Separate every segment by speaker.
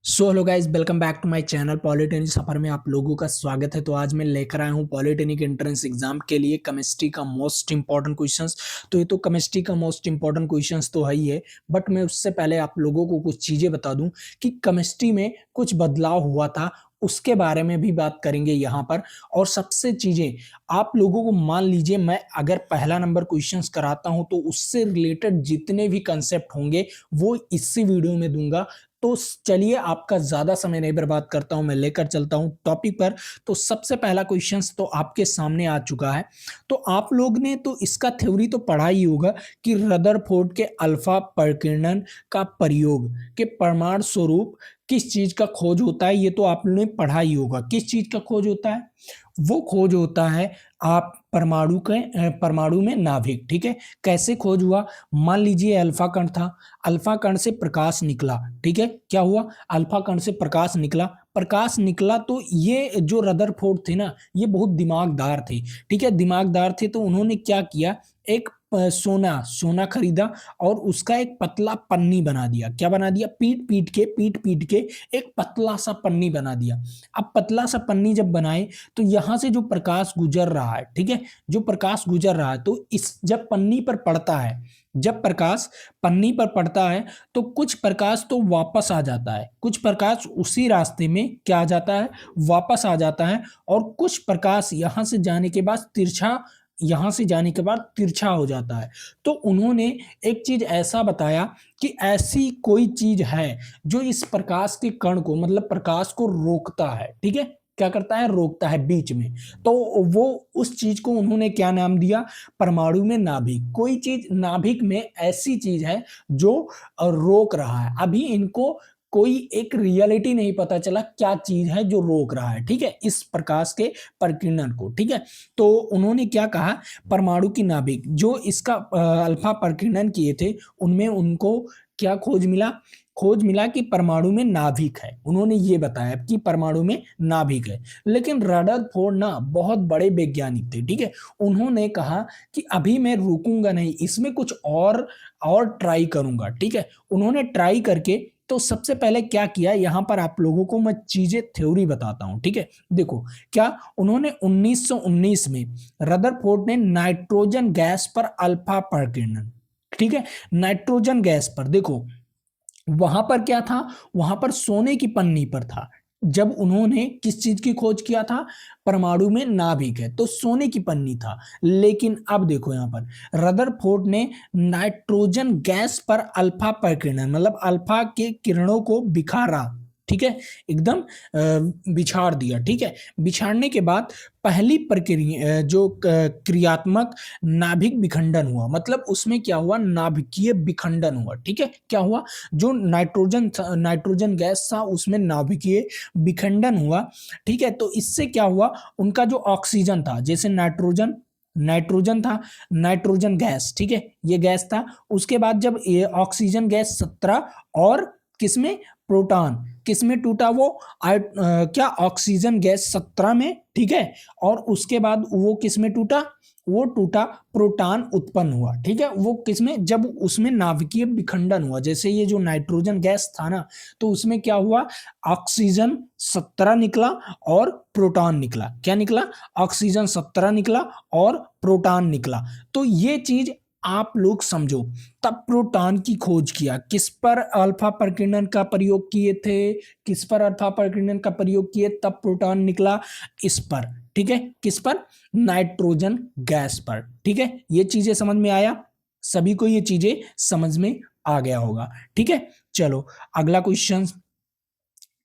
Speaker 1: So hello guys, welcome back to my channel polytechnic सफर में आप लोगों का स्वागत है। तो आज मैं लेकर आया हूँ पॉलिटेक्निक एंट्रेंस एग्जाम के लिए केमिस्ट्री का मोस्ट इंपॉर्टेंट क्वेश्चंस। तो ये तो केमिस्ट्री का मोस्ट इंपॉर्टेंट क्वेश्चंस तो है ही है, बट मैं उससे पहले आप लोगों को कुछ चीज़ें बता दूं कि केमिस्ट्री में कुछ बदलाव हुआ था, उसके बारे में भी बात करेंगे यहाँ पर। और सबसे चीज़ें आप लोगों को, मान लीजिए मैं अगर पहला नंबर क्वेश्चंस कराता हूँ तो उससे रिलेटेड जितने भी कंसेप्ट होंगे वो इसी वीडियो में दूंगा। तो चलिए आपका ज्यादा समय नहीं बर्बाद करता हूं, मैं लेकर चलता हूं टॉपिक पर। तो सबसे पहला क्वेश्चंस तो आपके सामने आ चुका है। तो आप लोग ने तो इसका थ्योरी तो पढ़ा ही होगा कि रदरफोर्ड के अल्फा प्रकीर्णन का प्रयोग के परमाणु स्वरूप किस चीज का खोज होता है। ये तो आप लोगों ने पढ़ा ही होगा किस चीज का खोज होता है। वो खोज होता है आप परमाणु में नाभिक। ठीक है, कैसे खोज हुआ? मान लीजिए अल्फा कण था, अल्फा कण से प्रकाश निकला। ठीक है, क्या हुआ? अल्फा कण से प्रकाश निकला, प्रकाश निकला तो ये जो रदरफोर्ड थे ना, ये बहुत दिमागदार थे। ठीक है, दिमागदार थे तो उन्होंने क्या किया, एक सोना सोना खरीदा और उसका एक पतला पन्नी बना दिया। क्या बना दिया? पीट पीट के एक पतला सा पन्नी बना दिया। अब पतला सा पन्नी जब बनाए तो यहां से जो प्रकाश गुजर रहा है, ठीक है, जो प्रकाश गुजर रहा है तो इस जब पन्नी पर पड़ता है, जब प्रकाश पन्नी पर पड़ता है तो कुछ प्रकाश तो वापस आ जाता है, कुछ प्रकाश उसी रास्ते में क्या आ जाता है, वापस आ जाता है। और कुछ प्रकाश यहां से जाने के बाद तिरछा, यहां से जाने के बाद तिरछा हो जाता है। तो उन्होंने एक चीज ऐसा बताया कि ऐसी कोई चीज है जो इस प्रकाश के कण को, मतलब प्रकाश को रोकता है। ठीक है, क्या करता है? रोकता है बीच में। तो वो उस चीज को उन्होंने क्या नाम दिया? परमाणु में नाभिक। कोई चीज नाभिक में ऐसी चीज है जो रोक रहा है। अभी इनको कोई एक रियलिटी नहीं पता चला क्या चीज है जो रोक रहा है, ठीक है, इस प्रकाश के प्रकीर्णन को। ठीक है, तो उन्होंने क्या कहा, परमाणु की नाभिक जो इसका अल्फा प्रकीर्णन किए थे उनमें उनको क्या खोज मिला? खोज मिला कि परमाणु में नाभिक है। उन्होंने ये बताया कि परमाणु में नाभिक है। लेकिन रदरफोर्ड ना बहुत बड़े वैज्ञानिक थे। ठीक है, उन्होंने कहा कि अभी मैं रुकूंगा नहीं, इसमें कुछ और ट्राई करूंगा। ठीक है, उन्होंने ट्राई करके तो सबसे पहले क्या किया, यहां पर आप लोगों को मैं चीजें थ्योरी बताता हूं। ठीक है, देखो क्या उन्होंने 1919 में रदरफोर्ड ने नाइट्रोजन गैस पर अल्फा प्रकीर्णन, ठीक है, नाइट्रोजन गैस पर देखो, वहां पर क्या था, वहां पर सोने की पन्नी पर था। जब उन्होंने किस चीज की खोज किया था? परमाणु में नाभिक है तो सोने की पन्नी था। लेकिन अब देखो यहां पर रदरफोर्ड ने नाइट्रोजन गैस पर अल्फा प्रकीर्णन, मतलब अल्फा के किरणों को बिखारा। ठीक है, एकदम बिछाड़ दिया। ठीक है, बिछाड़ने के बाद पहली प्रक्रिया जो क्रियात्मक नाभिक विखंडन हुआ, मतलब उसमें क्या हुआ, नाभिकीय विखंडन हुआ। ठीक है, क्या हुआ, जो नाइट्रोजन गैस था उसमें नाभिकीय विखंडन हुआ। ठीक है, तो इससे क्या हुआ, उनका जो ऑक्सीजन था, जैसे नाइट्रोजन नाइट्रोजन था, नाइट्रोजन गैस, ठीक है, ये गैस था। उसके बाद जब ये ऑक्सीजन गैस 17 और किसमें, प्रोटॉन किसमें टूटा, वो क्या ऑक्सीजन गैस 17 में। ठीक है, और उसके बाद वो किसमें टूटा, वो टूटा, प्रोटॉन उत्पन्न हुआ। ठीक है, वो किसमें, जब उसमें नाभिकीय विखंडन हुआ। जैसे ये जो नाइट्रोजन गैस था ना, तो उसमें क्या हुआ, ऑक्सीजन 17 निकला और प्रोटॉन निकला। क्या निकला? ऑक्सीजन 17 निकला और प्रोटॉन निकला। तो ये चीज आप लोग समझो। तब प्रोटॉन की खोज किया, किस पर अल्फा प्रकीर्णन का प्रयोग किए थे, किस पर अल्फा प्रकीर्णन का प्रयोग किए, तब प्रोटॉन निकला इस पर। ठीक है, किस पर? नाइट्रोजन गैस पर। ठीक है, ये चीजें समझ में आया, सभी को ये चीजें समझ में आ गया होगा। ठीक है, चलो अगला क्वेश्चन,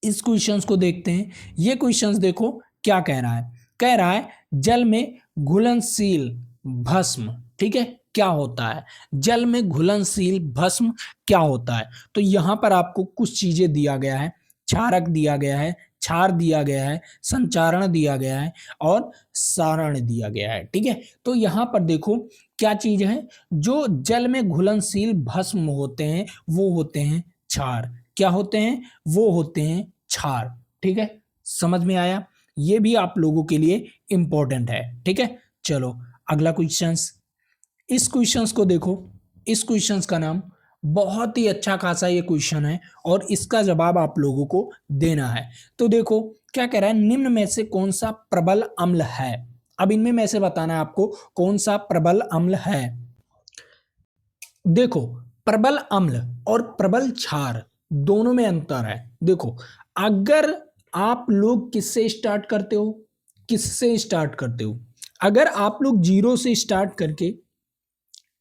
Speaker 1: इस क्वेश्चंस को देखते हैं। ये क्वेश्चंस देखो क्या कह रहा है, कह रहा है जल में घुलनशील भस्म, ठीक है, क्या होता है, जल में घुलनशील भस्म क्या होता है। तो यहां पर आपको कुछ चीजें दिया गया है, क्षारक दिया गया है, क्षार दिया गया है, संचारण दिया गया है और सारण दिया गया है। ठीक है, तो यहां पर देखो क्या चीज है, जो जल में घुलनशील भस्म होते हैं वो होते हैं क्षार। क्या होते हैं? वो होते हैं क्षार। ठीक है, समझ में आया, ये भी आप लोगों के लिए इंपॉर्टेंट है। ठीक है, चलो अगला क्वेश्चंस, इस क्वेश्चंस को देखो, इस क्वेश्चंस का नाम बहुत ही अच्छा खासा ये क्वेश्चन है और इसका जवाब आप लोगों को देना है। तो देखो क्या कह रहा है, निम्न में से कौन सा प्रबल अम्ल है। अब इनमें में से बताना है आपको कौन सा प्रबल अम्ल है। देखो प्रबल अम्ल और प्रबल क्षार दोनों में अंतर है। देखो अगर आप लोग किससे स्टार्ट करते हो, किससे स्टार्ट करते हो, अगर आप लोग जीरो से स्टार्ट करके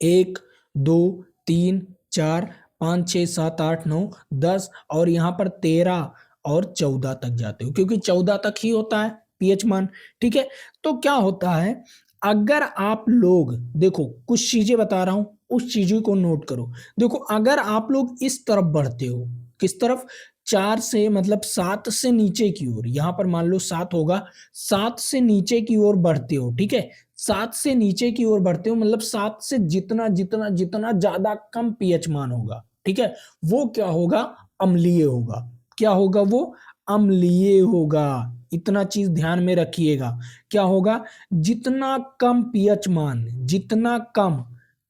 Speaker 1: 1 2 3 4 5 6 7 8 9 10 और यहाँ पर 13 और 14 तक जाते हो, क्योंकि 14 तक ही होता है पीएच मान। ठीक है, तो क्या होता है, अगर आप लोग देखो कुछ चीजें बता रहा हूं, उस चीजों को नोट करो। देखो अगर आप लोग इस तरफ बढ़ते हो, किस तरफ, 4 से मतलब 7 से नीचे की ओर, यहां पर मान लो 7 होगा, 7 से नीचे की ओर बढ़ते हो। ठीक है, 7 से नीचे की ओर बढ़ते हो मतलब 7 से जितना जितना जितना ज्यादा कम पीएच मान होगा, ठीक है, वो क्या होगा, अम्लीय होगा। क्या होगा वो, अम्लीय होगा। इतना चीज ध्यान में रखिएगा, क्या होगा, जितना कम पीएच मान, जितना कम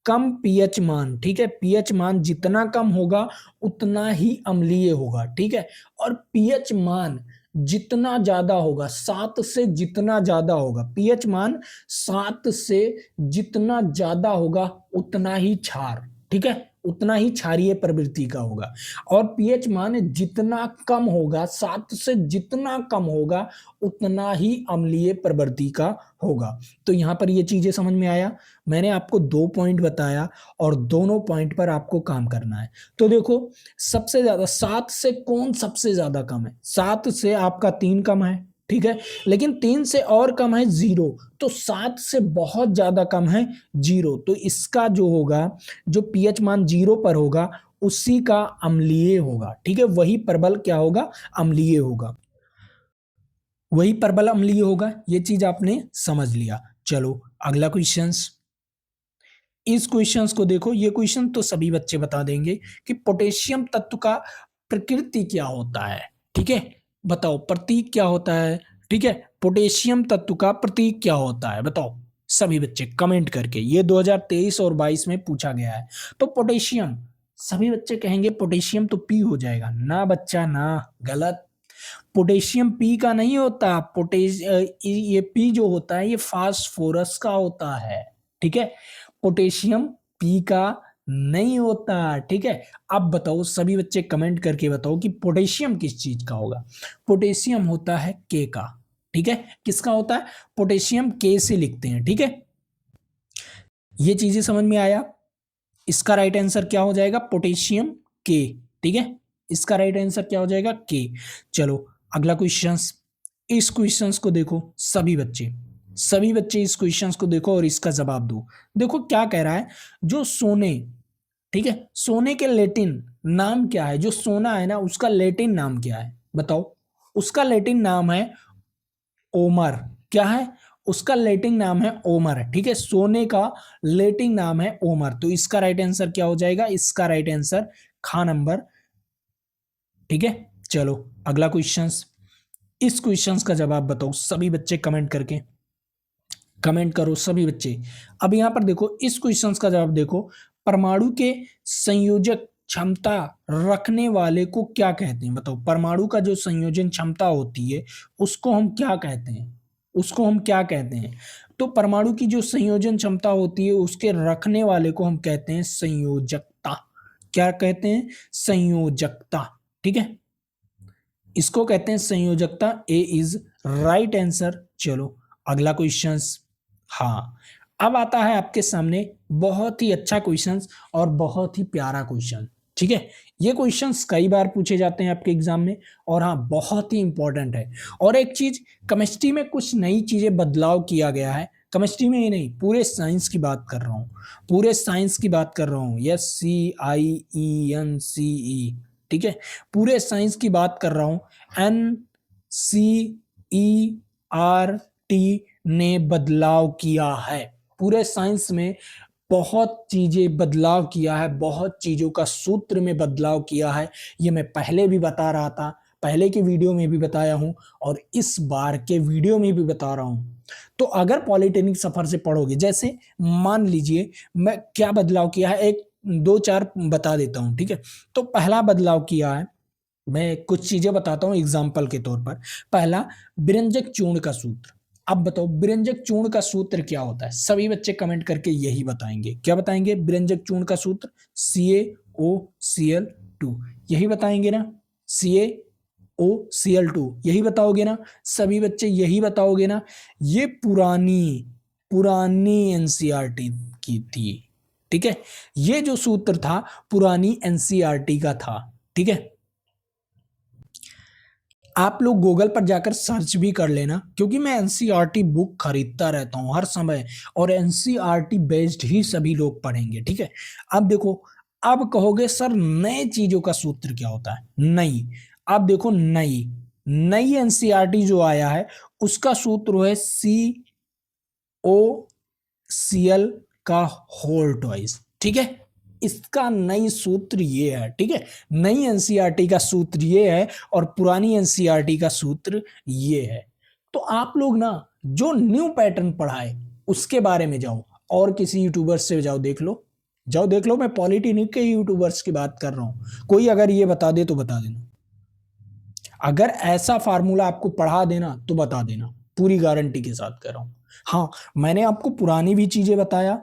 Speaker 1: कम पीएच मान, ठीक है, पीएच मान जितना कम होगा उतना ही अम्लीय होगा। ठीक है, और पीएच मान जितना ज्यादा होगा, 7 से जितना ज्यादा होगा, पीएच मान 7 से जितना ज्यादा होगा उतना ही क्षार, ठीक है, उतना ही क्षारीय प्रवृत्ति का होगा। और पीएच मान जितना कम होगा, 7 से जितना कम होगा उतना ही अम्लीय प्रवृत्ति का होगा। तो यहां पर ये चीजें समझ में आया। मैंने आपको 2 पॉइंट बताया और दोनों पॉइंट पर आपको काम करना है। तो देखो सबसे ज्यादा 7 से कौन सबसे ज्यादा कम है, 7 से आपका 3 कम है, ठीक है, लेकिन 3 से और कम है 0, तो 7 से बहुत ज्यादा कम है 0, तो इसका जो होगा, जो पीएच मान 0 पर होगा उसी का अम्लीय होगा। ठीक है, वही प्रबल क्या होगा, अम्लीय होगा, वही प्रबल अम्लीय होगा। ये चीज आपने समझ लिया। चलो अगला क्वेश्चंस, इस क्वेश्चंस को देखो, ये क्वेश्चन तो सभी बच्चे बता देंगे कि पोटेशियम तत्व का प्रकृति क्या होता है। ठीक है, बताओ प्रतीक क्या होता है। ठीक है, पोटेशियम तत्व का प्रतीक क्या होता है, बताओ सभी बच्चे कमेंट करके। ये 2023 और 22 में पूछा गया है। तो पोटेशियम, सभी बच्चे कहेंगे पोटेशियम तो पी हो जाएगा ना बच्चा, ना, गलत। पोटेशियम पी का नहीं होता, ये पी जो होता है ये फास्फोरस का होता है। ठीक है, पोटेशियम पी का नहीं होता। ठीक है, अब बताओ सभी बच्चे कमेंट करके बताओ कि पोटेशियम किस चीज का होगा। पोटेशियम होता है के का। ठीक है, किसका होता है, पोटेशियम के से लिखते हैं। ठीक है, ये चीजें समझ में आया। इसका राइट आंसर क्या हो जाएगा, पोटेशियम के। ठीक है, इसका राइट आंसर क्या हो जाएगा, के। चलो अगला क्वेश्चंस, इस क्वेश्चंस को देखो सभी बच्चे, सभी बच्चे इस क्वेश्चंस को देखो और इसका जवाब दो। देखो क्या कह रहा है, जो सोने, ठीक है, सोने के लैटिन नाम क्या है, जो सोना है ना उसका लैटिन नाम क्या है, बताओ। उसका लैटिन नाम है ओमर। क्या है, उसका लैटिन नाम है ओमर। ठीक है, सोने का लैटिन नाम है ओमर। तो इसका राइट आंसर क्या हो जाएगा, इसका राइट आंसर खा नंबर। ठीक है, चलो अगला क्वेश्चंस, इस क्वेश्चंस का जवाब बताओ सभी बच्चे कमेंट करके, कमेंट करो सभी बच्चे। अब यहां पर देखो इस क्वेश्चंस का जवाब देखो, परमाणु के संयोजक क्षमता रखने वाले को क्या कहते हैं, बताओ। परमाणु का जो संयोजन क्षमता होती है उसको हम क्या कहते हैं, उसको हम क्या कहते हैं। तो परमाणु की जो संयोजन क्षमता होती है उसके रखने वाले को हम कहते हैं संयोजकता। क्या कहते हैं, संयोजकता। ठीक है, इसको कहते हैं संयोजकता। ए इज राइट आंसर। चलो अगला क्वेश्चंस, हाँ, अब आता है आपके सामने बहुत ही अच्छा क्वेश्चंस और बहुत ही प्यारा क्वेश्चन। ठीक है, ये क्वेश्चंस कई बार पूछे जाते हैं आपके एग्जाम में और हाँ बहुत ही इंपॉर्टेंट है। और एक चीज, केमिस्ट्री में कुछ नई चीजें बदलाव किया गया है, केमिस्ट्री में ही नहीं पूरे साइंस की बात कर रहा हूँ, पूरे साइंस की बात कर रहा हूँ। Yes, SCIENCE। ठीक है, पूरे साइंस की बात कर रहा हूँ। NCERT ने बदलाव किया है, पूरे साइंस में बहुत चीजें बदलाव किया है, बहुत चीजों का सूत्र में बदलाव किया है। ये मैं पहले भी बता रहा था, पहले के वीडियो में भी बताया हूं और इस बार के वीडियो में भी बता रहा हूं। तो अगर पॉलिटेक्निक सफर से पढ़ोगे, जैसे मान लीजिए मैं क्या बदलाव किया है, एक 2-4 बता देता हूँ, ठीक है? तो पहला बदलाव किया है, मैं कुछ चीज़ें बताता हूँ एग्ज़ाम्पल के तौर पर। पहला, व्यंजक चूर्ण का सूत्र। अब बताओ व्यंजक चूर्ण का सूत्र क्या होता है? सभी बच्चे कमेंट करके यही बताएँगे। क्या बताएँगे? व्यंजक चूर्ण का सूत्र CaOCl2 यही बताएँगे ना? CaOCl2 यही बताओगे ना? सभी बच्चे यही बताओगे ना? ये पुरानी एनसीईआरटी की थी, ठीक है? ये जो सूत्र था पुरानी एनसीईआरटी का था, ठीक है? आप लोग गूगल पर जाकर सर्च भी कर लेना, क्योंकि मैं एनसीईआरटी बुक खरीदता रहता हूँ हर समय, और एनसीईआरटी बेस्ड ही सभी लोग पढ़ेंगे, ठीक है? अब देखो, अब कहोगे सर नए चीजों का सूत्र क्या होता है? नई, अब देखो नई नई एनसीईआरटी जो आया है उसका सूत्र है CaOCl का होल ट्वाइस, ठीक है? इसका नई सूत्र ये है, ठीक है? नई एनसीईआरटी का सूत्र ये है और पुरानी एनसीईआरटी का सूत्र ये है। तो आप लोग ना जो न्यू पैटर्न पढ़ा है उसके बारे में जाओ, और किसी यूट्यूबर से जाओ देख लो, जाओ देख लो। मैं पॉलिटेक्निक के यूट्यूबर्स की बात कर रहा हूँ, कोई अगर ये बता दे तो बता देना। अगर ऐसा फार्मूला आपको पढ़ा देना तो बता देना, पूरी गारंटी के साथ कर रहा हूं। हाँ, मैंने आपको पुरानी भी चीजें बताया,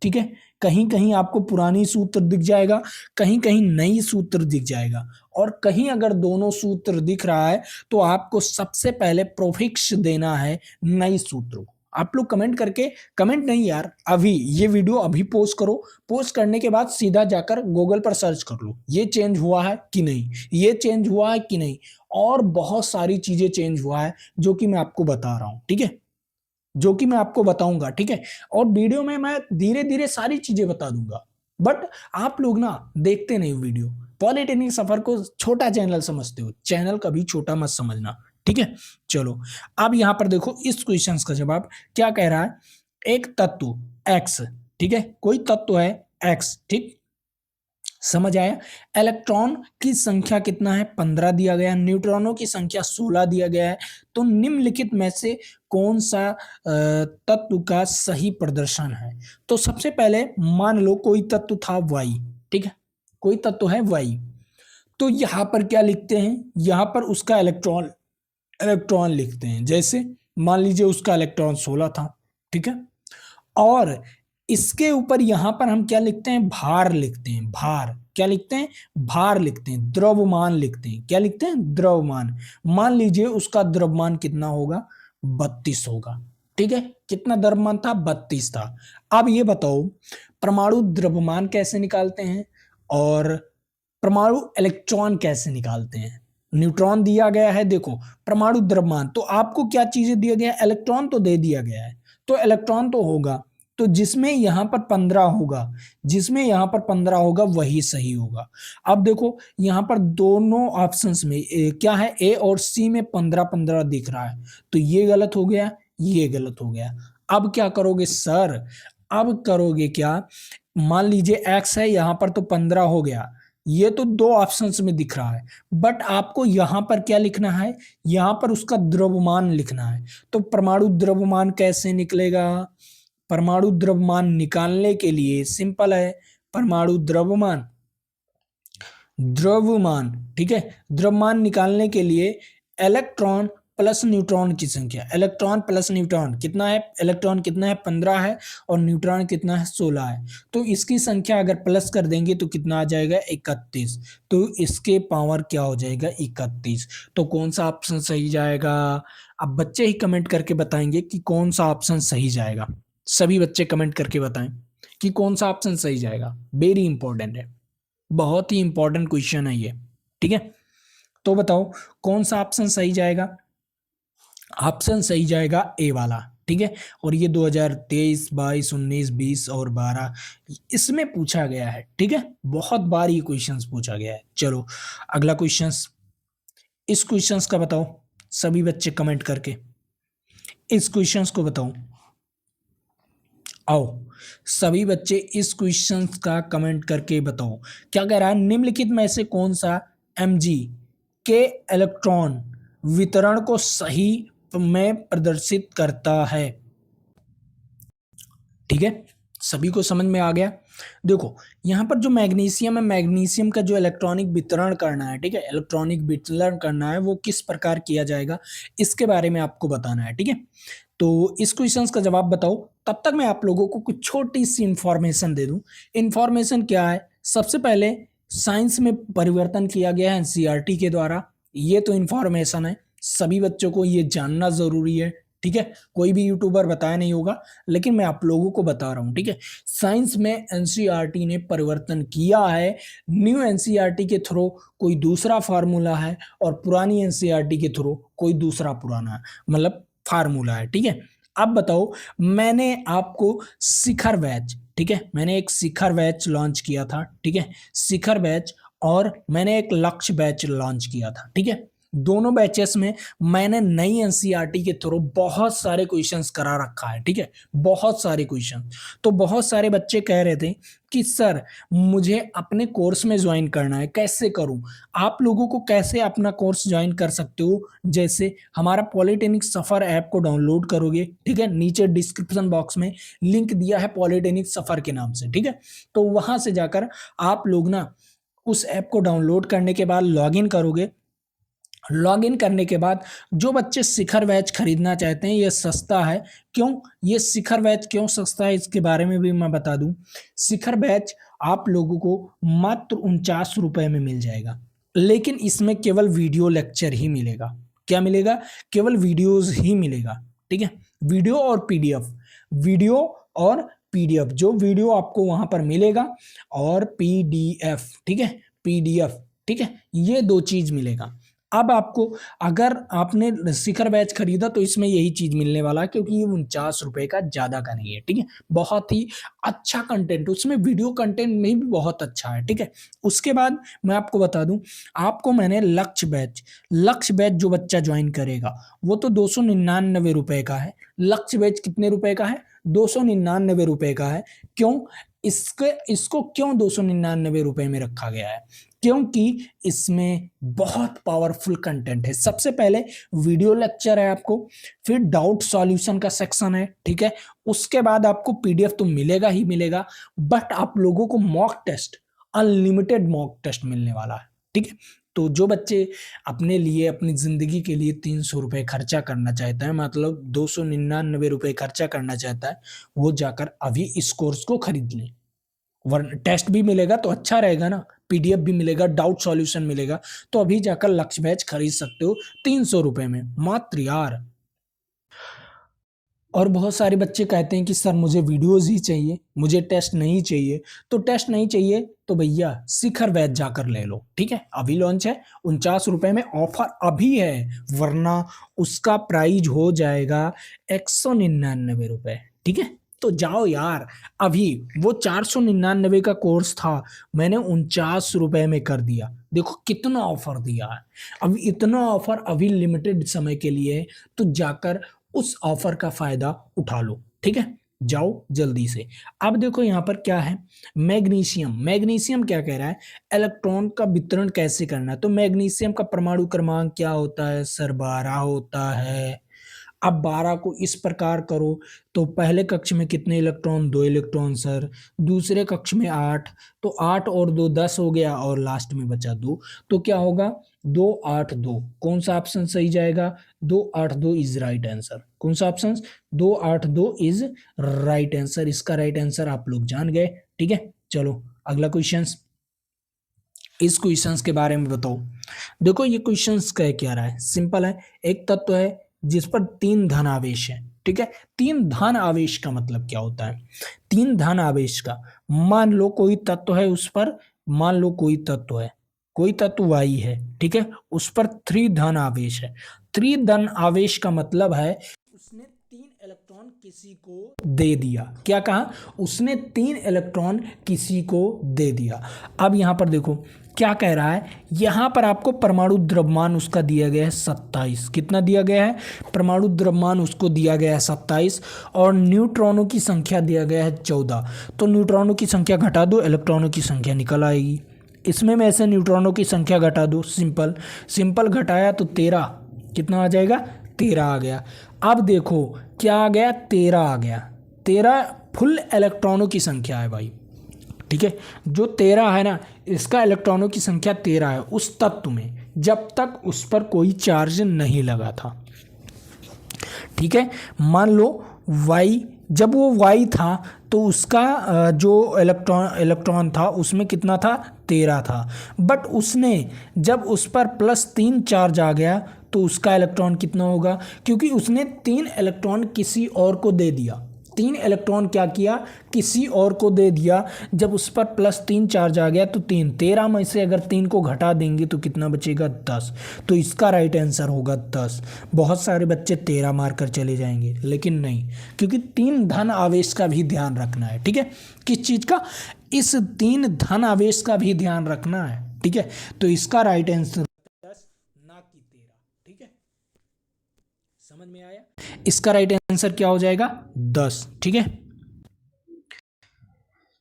Speaker 1: ठीक है? कहीं कहीं आपको पुरानी सूत्र दिख जाएगा, कहीं कहीं नई सूत्र दिख जाएगा, और कहीं अगर दोनों सूत्र दिख रहा है तो आपको सबसे पहले प्रोफिक्स देना है नई सूत्र को। आप लोग कमेंट करके, कमेंट नहीं यार, अभी ये वीडियो अभी पोस्ट करो, पोस्ट करने के बाद सीधा जाकर गूगल पर सर्च कर लो, ये चेंज हुआ है कि नहीं, ये चेंज हुआ है कि नहीं, और बहुत सारी चीजें चेंज हुआ है जो कि मैं आपको बता रहा हूं, ठीक है? जो कि मैं आपको बताऊंगा, ठीक है? और वीडियो में मैं धीरे धीरे सारी चीजें बता दूंगा, बट आप लोग ना देखते नहीं वीडियो। पॉलिटेक्निक सफर को छोटा चैनल समझते हो, चैनल कभी छोटा मत समझना, ठीक है? चलो, अब यहां पर देखो इस क्वेश्चन का जवाब क्या कह रहा है। एक तत्व एक्स, ठीक है? कोई तत्व है एक्स, ठीक, समझ आया? इलेक्ट्रॉन की संख्या कितना है? 15 दिया गया है। न्यूट्रॉनों की संख्या 16 दिया गया है। तो निम्नलिखित में से कौन सा तत्व का सही प्रदर्शन है? तो सबसे पहले मान लो कोई तत्व था वाई, ठीक है? कोई तत्व है वाई, तो यहां पर क्या लिखते हैं? यहां पर उसका इलेक्ट्रॉन इलेक्ट्रॉन लिखते हैं। जैसे मान लीजिए उसका इलेक्ट्रॉन 16 था, ठीक है? और इसके ऊपर यहां पर हम क्या लिखते हैं? भार लिखते हैं। भार क्या लिखते हैं? भार लिखते हैं। द्रव्यमान लिखते हैं। क्या लिखते हैं? द्रव्यमान। मान लीजिए उसका द्रव्यमान कितना होगा? 32 होगा, ठीक है? कितना द्रव्यमान था? 32 था। अब ये बताओ परमाणु द्रव्यमान कैसे निकालते हैं और परमाणु इलेक्ट्रॉन कैसे निकालते हैं? न्यूट्रॉन दिया गया है, देखो परमाणु द्रव्यमान, तो आपको क्या चीजें दिया गया है? इलेक्ट्रॉन तो दे दिया गया है, तो इलेक्ट्रॉन तो होगा, तो जिसमें यहां पर 15 होगा, जिसमें यहां पर 15 होगा वही सही होगा। अब देखो यहां पर दोनों ऑप्शंस में क्या है? ए और सी में 15-15 दिख रहा है, तो ये गलत हो गया, ये गलत हो गया। अब क्या करोगे सर? अब करोगे क्या? मान लीजिए एक्स है, यहां पर तो 15 हो गया, ये तो दो ऑप्शंस में दिख रहा है, बट आपको यहां पर क्या लिखना है? यहां पर उसका द्रव्यमान लिखना है। तो परमाणु द्रव्यमान कैसे निकलेगा? परमाणु द्रव्यमान निकालने के लिए सिंपल है, परमाणु द्रव्यमान, द्रव्यमान, ठीक है? द्रव्यमान निकालने के लिए इलेक्ट्रॉन प्लस न्यूट्रॉन की संख्या, इलेक्ट्रॉन प्लस न्यूट्रॉन कितना है? इलेक्ट्रॉन कितना है? 15 है, और न्यूट्रॉन कितना है? 16 है। तो इसकी संख्या अगर प्लस कर देंगे तो कितना आ जाएगा? 31। तो इसके पावर क्या हो जाएगा? 31। तो कौन सा ऑप्शन सही जाएगा? अब बच्चे ही कमेंट करके बताएंगे कि कौन सा ऑप्शन सही जाएगा। सभी बच्चे कमेंट करके बताएं कि कौन सा ऑप्शन सही जाएगा। वेरी इंपॉर्टेंट है, बहुत ही इंपॉर्टेंट क्वेश्चन है ये, ठीक है? तो बताओ कौन सा ऑप्शन सही जाएगा? ऑप्शन सही जाएगा ए वाला, ठीक है? और ये 2023, 22, 19, 20 और 12 इसमें पूछा गया है, ठीक है? बहुत बार ये क्वेश्चंस पूछा गया है। चलो अगला क्वेश्चंस, इस क्वेश्चंस का बताओ सभी बच्चे कमेंट करके, इस क्वेश्चंस को बताओ। आओ सभी बच्चे इस क्वेश्चन का कमेंट करके बताओ। क्या कह रहा है? निम्नलिखित में से कौन सा mg के इलेक्ट्रॉन वितरण को सही में प्रदर्शित करता है? ठीक है, सभी को समझ में आ गया। देखो यहाँ पर जो मैग्नीशियम है, मैग्नीशियम का जो इलेक्ट्रॉनिक वितरण करना है, ठीक है, इलेक्ट्रॉनिक वितरण करना है वो किस प्रकार किया जाएगा, इसके बारे में आपको बताना है, ठीक है। तो इस क्वेश्चंस का जवाब बताओ, तब तक मैं आप लोगों को कुछ छोटी सी इंफॉर्मेशन दे दूं। इंफॉर्मेशन क्या है, सबसे पहले साइंस में परिवर्तन किया गया है एनसीईआरटी के द्वारा, ये तो इंफॉर्मेशन है, सभी बच्चों को ये जानना जरूरी है, ठीक है। कोई भी यूट्यूबर बताया नहीं होगा, लेकिन मैं आप लोगों को बता रहा हूं, ठीक है। साइंस में एनसीईआरटी ने परिवर्तन किया है, न्यू एनसीईआरटी के थ्रू कोई दूसरा फार्मूला है और पुरानी एनसीईआरटी के थ्रू कोई दूसरा पुराना है, मतलब फार्मूला है, ठीक है। अब बताओ, मैंने आपको शिखर बैच, ठीक है, मैंने एक शिखर बैच लॉन्च किया था, ठीक है, शिखर बैच, और मैंने एक लक्ष्य बैच लॉन्च किया था, ठीक है। दोनों बैचेस में मैंने नई एनसीईआरटी के थ्रू बहुत सारे क्वेश्चंस करा रखा है, ठीक है, बहुत सारे क्वेश्चन। तो बहुत सारे बच्चे कह रहे थे कि सर मुझे अपने कोर्स में ज्वाइन करना है, कैसे करूं। आप लोगों को कैसे अपना कोर्स ज्वाइन कर सकते हो, जैसे हमारा पॉलिटेक्निक सफर ऐप को डाउनलोड करोगे, ठीक है, नीचे डिस्क्रिप्शन बॉक्स में लिंक दिया है पॉलिटेक्निक सफर के नाम से, ठीक है। तो वहां से जाकर आप लोग ना उस ऐप को डाउनलोड करने के बाद लॉगिन करोगे। लॉगिन करने के बाद जो बच्चे शिखर बैच खरीदना चाहते हैं, ये सस्ता है। क्यों ये शिखर बैच क्यों सस्ता है, इसके बारे में भी मैं बता दूं। शिखर बैच आप लोगों को मात्र 49 रुपए में मिल जाएगा, लेकिन इसमें केवल वीडियो लेक्चर ही मिलेगा। क्या मिलेगा, केवल वीडियोज ही मिलेगा, ठीक है, वीडियो और पीडीएफ, वीडियो और पीडीएफ, जो वीडियो आपको वहां पर मिलेगा और पीडीएफ, ठीक है, पीडीएफ, ठीक है, ये दो चीज मिलेगा। अब आपको, अगर आपने शिखर बैच खरीदा तो इसमें यही चीज मिलने वाला है, क्योंकि ये 49 रुपए का ज्यादा का नहीं है, ठीक है। बहुत ही अच्छा कंटेंट, उसमें वीडियो कंटेंट में भी बहुत अच्छा है, ठीक है। उसके बाद मैं आपको बता दूं, आपको मैंने लक्ष्य बैच जो बच्चा ज्वाइन करेगा वो तो 299 रुपए का है। लक्ष्य बैच कितने रुपए का है, 299 रुपए का है। क्यों, इसको क्यों 299 रुपए में रखा गया है, क्योंकि इसमें बहुत पावरफुल कंटेंट है। सबसे पहले वीडियो लेक्चर है आपको, फिर डाउट सॉल्यूशन का सेक्शन है, ठीक है। उसके बाद आपको पीडीएफ तो मिलेगा ही मिलेगा, बट आप लोगों को mock test, unlimited mock test मिलने वाला है, ठीक है। तो जो बच्चे अपने लिए, अपनी जिंदगी के लिए 300 रुपए खर्चा करना चाहता है, मतलब 299 रुपए खर्चा करना चाहता है, वो जाकर अभी इस कोर्स को खरीद ले। वरना टेस्ट भी मिलेगा तो अच्छा रहेगा ना, पीडीएफ भी मिलेगा, डाउट सॉल्यूशन मिलेगा, तो अभी जाकर लक्ष्य बैच खरीद सकते हो 300 रुपए में मात्र यार। और बहुत सारे बच्चे कहते हैं कि सर मुझे वीडियोस ही चाहिए, मुझे टेस्ट नहीं चाहिए। तो टेस्ट नहीं चाहिए तो भैया शिखर बैच जाकर ले लो, ठीक है, अभी लॉन्च है, 49 रुपए में ऑफर अभी है, वरना उसका प्राइस हो जाएगा 199 रुपए, ठीक है। तो जाओ यार अभी, वो 499 का कोर्स था, मैंने 49 रुपए में कर दिया। देखो कितना ऑफर दिया है, अब इतना ऑफर अभी लिमिटेड समय के लिए है, तो जाकर उस ऑफर का फायदा उठा लो, ठीक है, जाओ जल्दी से। अब देखो यहाँ पर क्या है, मैग्नीशियम क्या कह रहा है, इलेक्ट्रॉन का वितरण कैसे करना है। तो मैग्नीशियम का परमाणु क्रमांक क्या होता है सर, 12 होता है। अब 12 को इस प्रकार करो, तो पहले कक्ष में कितने इलेक्ट्रॉन, 2 इलेक्ट्रॉन सर, दूसरे कक्ष में 8, तो 8 और 2 10 हो गया, और लास्ट में बचा 2, तो क्या होगा 2 8 2। कौन सा ऑप्शन सही जाएगा, 2 8 2 इज राइट आंसर। कौन सा ऑप्शन, 2 8 2 इज राइट आंसर। इसका राइट आंसर आप लोग जान गए, ठीक है। चलो अगला क्वेश्चन, इस क्वेश्चंस के बारे में बताओ। देखो ये क्वेश्चंस क्या रहा है, सिंपल है। एक तत्व है जिस पर 3 धन आवेश है, ठीक है। 3 धन आवेश का मतलब क्या होता है, 3 धन आवेश का, मान लो कोई तत्व है उस पर, मान लो कोई तत्व है, कोई तत्व वाई है, ठीक है, उस पर 3 धन आवेश है। 3 धन आवेश का मतलब है उसने 3 इलेक्ट्रॉन किसी को दे दिया। क्या कहा, उसने 3 इलेक्ट्रॉन किसी को दे दिया। अब यहां पर देखो क्या कह रहा है, यहां पर आपको परमाणु द्रव्यमान उसका दिया गया है 27। कितना दिया गया है, परमाणु द्रव्यमान उसको दिया गया है 27, और न्यूट्रॉनों की संख्या दिया गया है 14। तो न्यूट्रॉनों की संख्या घटा दो, इलेक्ट्रॉनों की संख्या निकल आएगी। इसमें में से न्यूट्रॉनों की संख्या घटा दो, सिंपल घटाया तो 13, कितना आ जाएगा, 13 आ गया। अब देखो क्या आ गया, 13 आ गया। 13 फुल इलेक्ट्रॉनों की संख्या है भाई, ठीक है। जो 13 है ना, इसका इलेक्ट्रॉनों की संख्या 13 है उस तत्व में, जब तक उस पर कोई चार्ज नहीं लगा था, ठीक है। मान लो वाई, जब वो वाई था तो उसका जो इलेक्ट्रॉन था उसमें कितना था, 13 था। बट उसने जब उस पर +3 चार्ज आ गया तो उसका इलेक्ट्रॉन कितना होगा, क्योंकि उसने 3 इलेक्ट्रॉन किसी और को दे दिया, 3 इलेक्ट्रॉन क्या किया, किसी और को दे दिया। जब उस पर +3 चार्ज आ गया तो 13 में से अगर 3 को घटा देंगे तो कितना बचेगा, 10। तो इसका राइट आंसर होगा 10। बहुत सारे बच्चे 13 मारकर चले जाएंगे, लेकिन नहीं, क्योंकि 3 धन आवेश का भी ध्यान रखना है, ठीक है। किस चीज का, इस 3 धन आवेश का भी ध्यान रखना है, ठीक है। तो इसका राइट आंसर 10 ना कि 13, ठीक है। समझ में आया, इसका राइट आंसर क्या हो जाएगा, 10, ठीक है।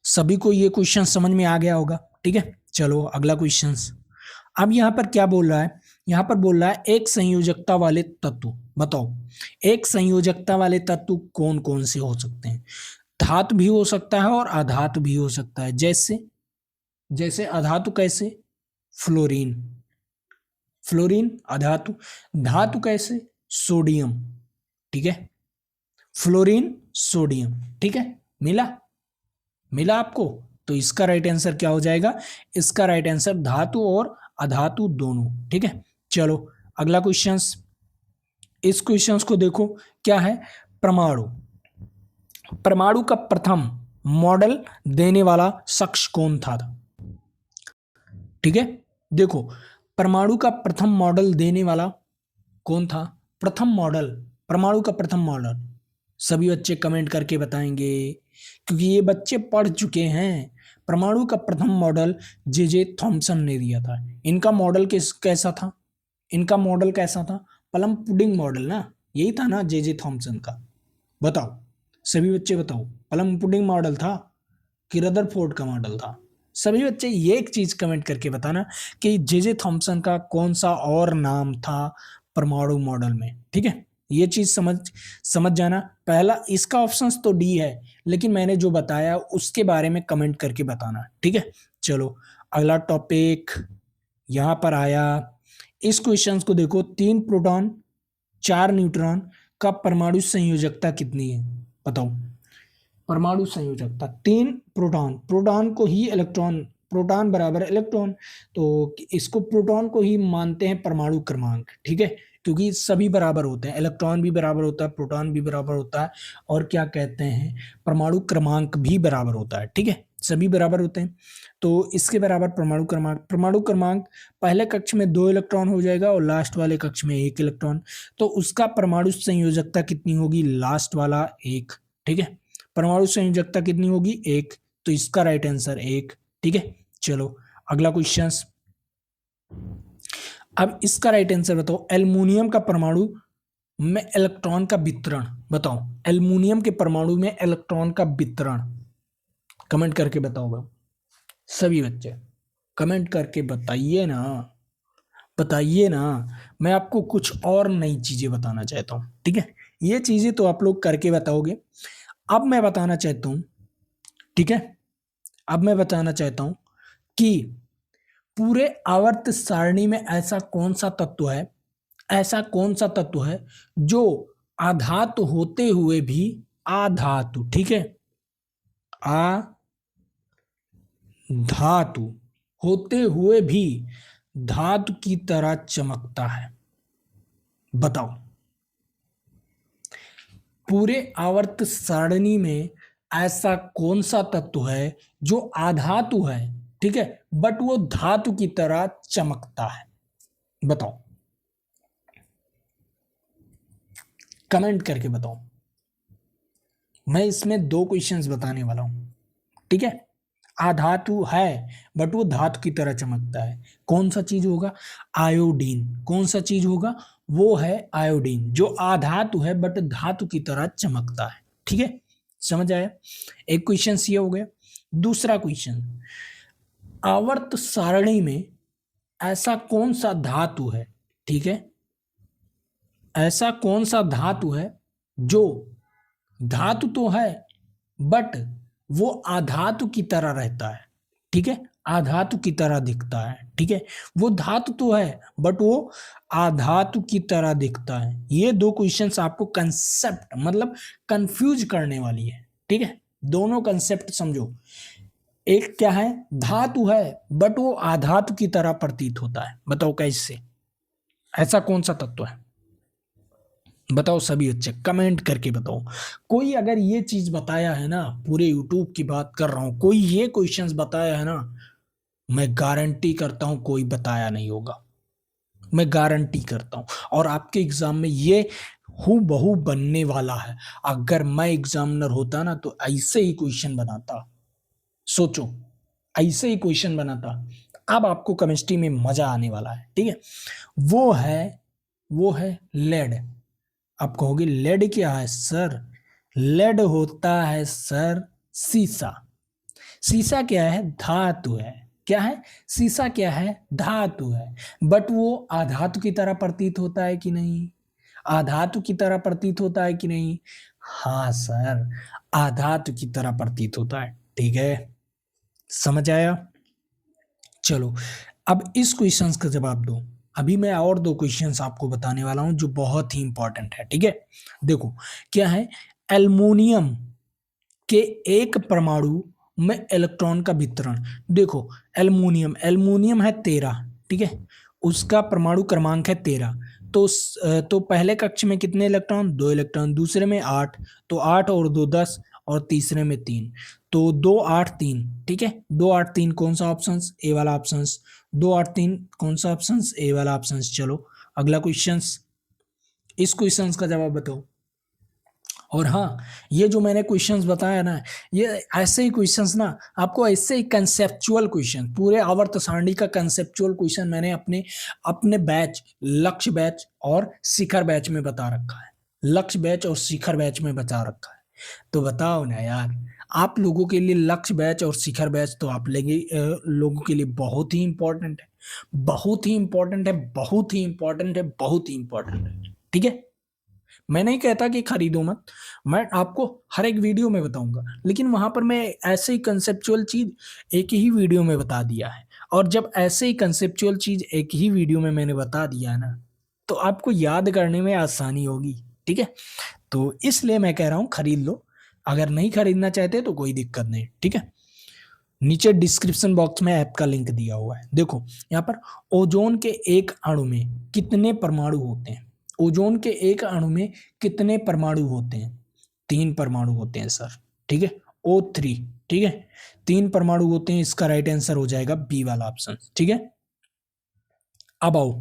Speaker 1: सभी को ये क्वेश्चन समझ में आ गया होगा, ठीक है। चलो अगला क्वेश्चन। अब यहां पर क्या बोल रहा है, यहां पर बोल रहा है एक संयोजकता वाले तत्व बताओ। एक संयोजकता वाले तत्व कौन कौन से हो सकते हैं। धातु भी हो सकता है और अधातु भी हो सकता है। जैसे जैसे अधातु कैसे, फ्लोरीन, फ्लोरीन अधातु। धातु कैसे, सोडियम, ठीक है। फ्लोरीन सोडियम, ठीक है। मिला, मिला आपको। तो इसका राइट आंसर क्या हो जाएगा, इसका राइट आंसर धातु और अधातु दोनों, ठीक है। चलो अगला क्वेश्चन। इस क्वेश्चन को देखो, क्या है, परमाणु। परमाणु का प्रथम मॉडल देने वाला शख्स कौन था, ठीक है। देखो, परमाणु का प्रथम मॉडल देने वाला कौन था, प्रथम मॉडल, परमाणु का प्रथम मॉडल। सभी बच्चे कमेंट करके बताएंगे, क्योंकि ये बच्चे पढ़ चुके हैं। परमाणु का प्रथम मॉडल जे थॉमसन ने दिया था। इनका मॉडल कैसा था, इनका मॉडल कैसा था, प्लम पुडिंग मॉडल ना, यही था ना जे थॉमसन का। बताओ, सभी बच्चे बताओ, प्लम पुडिंग मॉडल था कि रदरफोर्ड का मॉडल था। सभी बच्चे ये एक चीज कमेंट करके बताना कि जे थॉमसन का कौन सा और नाम था परमाणु मॉडल में, ठीक है। ये चीज समझ जाना। पहला इसका ऑप्शन तो डी है, लेकिन मैंने जो बताया उसके बारे में कमेंट करके बताना, ठीक है। चलो अगला टॉपिक यहां पर आया। इस क्वेश्चन को देखो, 3 प्रोटॉन 4 न्यूट्रॉन का परमाणु संयोजकता कितनी है, बताओ। परमाणु संयोजकता, 3 प्रोटॉन, प्रोटॉन को ही इलेक्ट्रॉन, प्रोटॉन बराबर इलेक्ट्रॉन, तो इसको प्रोटॉन को ही मानते हैं परमाणु क्रमांक, ठीक है। क्योंकि सभी बराबर होते हैं, इलेक्ट्रॉन भी बराबर होता है, प्रोटॉन भी बराबर होता है, और क्या कहते हैं, परमाणु क्रमांक भी बराबर होता है, ठीक है। सभी बराबर होते हैं, तो इसके बराबर परमाणु क्रमांक, परमाणु क्रमांक पहले कक्ष में 2 इलेक्ट्रॉन हो जाएगा और लास्ट वाले कक्ष में 1 इलेक्ट्रॉन। तो उसका परमाणु संयोजकता कितनी होगी, लास्ट वाला 1, ठीक है। परमाणु संयोजकता कितनी होगी, 1। तो इसका राइट आंसर 1, ठीक है। चलो अगला क्वेश्चन। अब इसका राइट आंसर बताओ, एल्युमिनियम का परमाणु में इलेक्ट्रॉन का वितरण बताओ। एल्युमिनियम के परमाणु में इलेक्ट्रॉन का वितरण कमेंट करके बताओ भाई, सभी बच्चे कमेंट करके बताइए ना, बताइए ना। मैं आपको कुछ और नई चीजें बताना चाहता हूँ, ठीक है। ये चीजें तो आप लोग करके बताओगे। अब मैं बताना चाहता हूं, ठीक है, अब मैं बताना चाहता हूं कि पूरे आवर्त सारणी में ऐसा कौन सा तत्व है, ऐसा कौन सा तत्व है जो आधातु होते हुए भी, आधातु, ठीक है, आधातु होते हुए भी धातु की तरह चमकता है, बताओ। पूरे आवर्त सारणी में ऐसा कौन सा तत्व है जो आधातु है, ठीक है, बट वो धातु की तरह चमकता है, बताओ, कमेंट करके बताओ। मैं इसमें 2 क्वेश्चंस बताने वाला हूं, ठीक है। आधातु है बट वो धातु की तरह चमकता है, कौन सा चीज होगा, आयोडीन। कौन सा चीज होगा, वो है आयोडीन, जो आधातु है बट धातु की तरह चमकता है, ठीक है। समझ आया, एक क्वेश्चन ये हो गया। दूसरा क्वेश्चन, आवर्त सारणी में ऐसा कौन सा धातु है, ठीक है, ऐसा कौन सा धातु है जो, धातु तो है बट वो आधातु की तरह रहता है, ठीक है, आधातु की तरह दिखता है, ठीक है, वो धातु तो है बट वो आधातु की तरह दिखता है। ये दो क्वेश्चंस आपको कंसेप्ट मतलब कंफ्यूज करने वाली है, ठीक है, दोनों कंसेप्ट समझो। एक क्या है, धातु है बट वो आधातु की तरह प्रतीत होता है, बताओ कैसे, ऐसा कौन सा तत्व है, बताओ सभी बच्चे कमेंट करके बताओ। कोई अगर ये चीज बताया है ना, पूरे यूट्यूब की बात कर रहा हूं, कोई ये क्वेश्चंस बताया है ना, मैं गारंटी करता हूं कोई बताया नहीं होगा, मैं गारंटी करता हूं। और आपके एग्जाम में ये हूबहू बहू बनने वाला है। अगर मैं एग्जामिनर होता ना तो ऐसे ही क्वेश्चन बनाता, सोचो ऐसे ही क्वेश्चन बनाता। अब आपको केमिस्ट्री में मजा आने वाला है, ठीक है। वो है वो है लेड। आप कहोगे लेड क्या है सर, लेड होता है सर सीसा। सीसा क्या है, धातु है, क्या है, सीसा क्या है, धातु है, बट वो आधातु की तरह प्रतीत होता है कि नहीं, आधातु की तरह प्रतीत होता है कि नहीं, हाँ सर, आधातु की तरह प्रतीत होता है, ठीक है, समझ आया। चलो अब इस क्वेश्चंस का जवाब दो। अभी मैं और दो क्वेश्चंस आपको बताने वाला हूं जो बहुत ही इंपॉर्टेंट है, ठीक है। देखो क्या है, एल्युमिनियम के एक परमाणु में इलेक्ट्रॉन का वितरण। देखो एल्युमिनियम एल्युमिनियम है 13, ठीक है, उसका परमाणु क्रमांक है 13। तो पहले कक्ष में कितने इलेक्ट्रॉन, 2 इलेक्ट्रॉन, दूसरे में 8, तो 8 और 2 10, और तीसरे में 3, तो 2 8 3, ठीक है, 2 8 3 कौन सा ऑप्शन, ए वाला ऑप्शन, 2 8 3 कौन सा ऑप्शन, ए वाला ऑप्शन। चलो अगला क्वेश्चन, इस क्वेश्चन का जवाब बताओ। और हाँ, ये जो मैंने क्वेश्चंस बताया ना, ये ऐसे ही क्वेश्चंस ना, आपको ऐसे ही कंसेप्चुअल क्वेश्चन, पूरे आवर्त सारणी का कंसेप्चुअल क्वेश्चन मैंने अपने अपने बैच, लक्ष्य बैच और शिखर बैच में बता रखा है, लक्ष्य बैच और शिखर बैच में बता रखा है। तो बताओ ना यार, आप लोगों के लिए लक्ष्य बैच और शिखर बैच तो आप लोगों के लिए बहुत ही इंपॉर्टेंट है, बहुत ही इंपॉर्टेंट है, बहुत ही इंपॉर्टेंट है, बहुत ही इंपॉर्टेंट है, ठीक है। मैं नहीं कहता कि खरीदो मत, मैं आपको हर एक वीडियो में बताऊंगा, लेकिन वहां पर मैं ऐसे ही कंसेप्चुअल चीज एक ही वीडियो में बता दिया है। और जब ऐसे ही कंसेप्चुअल चीज एक ही वीडियो में मैंने बता दिया है ना, तो आपको याद करने में आसानी होगी, ठीक है। तो इसलिए मैं कह रहा हूं खरीद लो, अगर नहीं खरीदना चाहते तो कोई दिक्कत नहीं, ठीक है। नीचे डिस्क्रिप्शन बॉक्स में ऐप का लिंक दिया हुआ है, देखो यहाँ पर ओजोन के एक अणु में कितने परमाणु होते हैं, ओजोन के एक अणु में कितने परमाणु होते हैं, 3 परमाणु होते हैं सर, ठीक है, O3, ठीक है, 3 परमाणु होते हैं, इसका राइट आंसर हो जाएगा बी वाला ऑप्शन, ठीक है। अब आओ,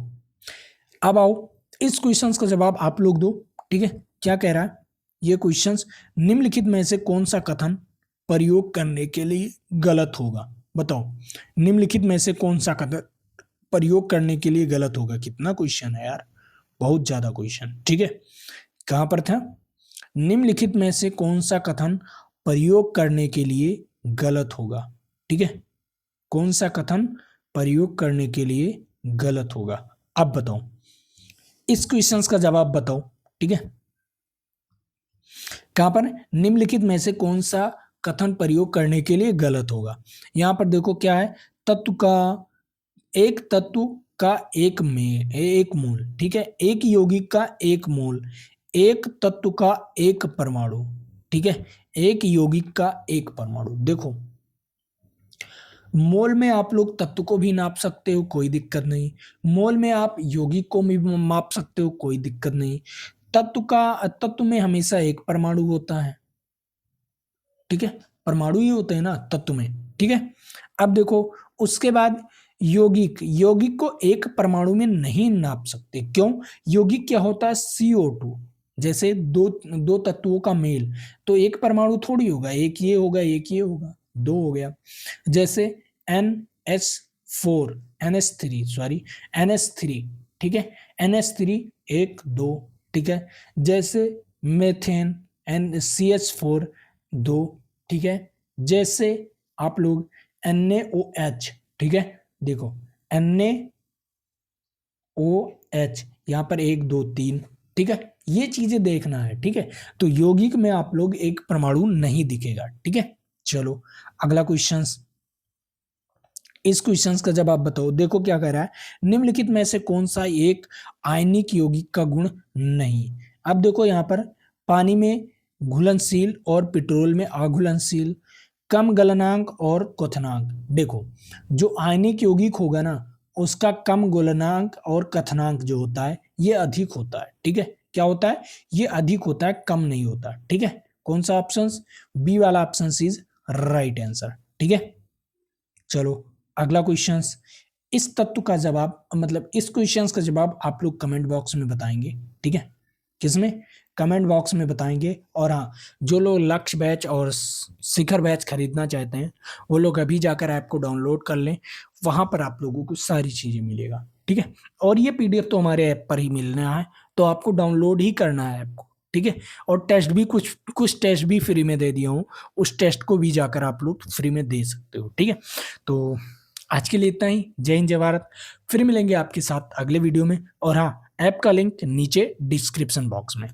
Speaker 1: अब आओ, इस क्वेश्चंस का जवाब आप लोग दो, ठीक है। क्या कह रहा है ये क्वेश्चंस, निम्नलिखित में से कौन सा कथन प्रयोग करने के लिए गलत होगा, बताओ, निम्नलिखित में से कौन सा कथन प्रयोग करने के लिए गलत होगा। कितना क्वेश्चन है यार, बहुत ज्यादा क्वेश्चन, ठीक है। कहां पर था, निम्नलिखित में से कौन सा कथन प्रयोग करने के लिए गलत होगा, ठीक है, कौन सा कथन प्रयोग करने के लिए गलत होगा। अब बताओ, इस क्वेश्चंस का जवाब बताओ, ठीक है। कहां पर, निम्नलिखित में से कौन सा कथन प्रयोग करने के लिए गलत होगा। यहां पर देखो क्या है, तत्व का, एक तत्व का एक मोल, ठीक है, एक यौगिक का एक मोल, एक तत्व का एक परमाणु, ठीक है, एक यौगिक का एक परमाणु। देखो मोल में आप लोग तत्व को भी नाप सकते हो, कोई दिक्कत नहीं, मोल में आप यौगिक को भी माप सकते हो, कोई दिक्कत नहीं। तत्व में हमेशा एक परमाणु होता है, ठीक है, परमाणु ही होते हैं ना तत्व में, ठीक है। अब देखो उसके बाद यौगिक, यौगिक को एक परमाणु में नहीं नाप सकते, क्यों, यौगिक क्या होता है, CO2, जैसे दो दो तत्वों का मेल, तो एक परमाणु थोड़ी होगा, एक ये होगा एक ये होगा, दो हो गया। जैसे NH4 NH3 सॉरी NH3, ठीक है, NH3 एक दो, ठीक है। जैसे मेथेन CH4 दो, ठीक है। जैसे आप लोग NaOH, ठीक है, देखो NaOH यहाँ पर एक दो तीन, ठीक है, ये चीजें देखना है। ठीक है, तो यौगिक में आप लोग एक परमाणु नहीं दिखेगा। ठीक है, चलो अगला क्वेश्चन। इस क्वेश्चन का जवाब बताओ। देखो क्या कह रहा है, निम्नलिखित में से कौन सा एक आयनिक यौगिक का गुण नहीं। अब देखो यहाँ पर पानी में घुलनशील और पेट्रोल में अघुलनशील, कम गलनांक और क्वथनांक। देखो जो आयनिक यौगिक होगा ना, उसका कम गलनांक और कथनांक जो होता है ये अधिक होता है। ठीक है, क्या होता है, ये अधिक होता है, कम नहीं होता। ठीक है, कौन सा ऑप्शन, बी वाला ऑप्शन इज राइट आंसर। ठीक है, चलो अगला क्वेश्चन। इस तत्व का जवाब, मतलब इस क्वेश्चन का जवाब आप लोग कमेंट बॉक्स में बताएंगे। ठीक है, किसमें, कमेंट बॉक्स में बताएंगे। और हाँ, जो लोग लक्ष्य बैच और शिखर बैच खरीदना चाहते हैं वो लोग अभी जाकर ऐप को डाउनलोड कर लें, वहां पर आप लोगों को सारी चीजें मिलेगा। ठीक है, और ये पीडीएफ तो हमारे ऐप पर ही मिलना है, तो आपको डाउनलोड ही करना है ऐप को। ठीक है, और टेस्ट भी कुछ कुछ टेस्ट भी फ्री में दे दिया हूँ, उस टेस्ट को भी जाकर आप लोग फ्री में दे सकते हो। ठीक है, तो आज के लिए इतना ही। जय हिंद, जय भारत। फिर मिलेंगे आपके साथ अगले वीडियो में। और हाँ, ऐप का लिंक नीचे डिस्क्रिप्शन बॉक्स में।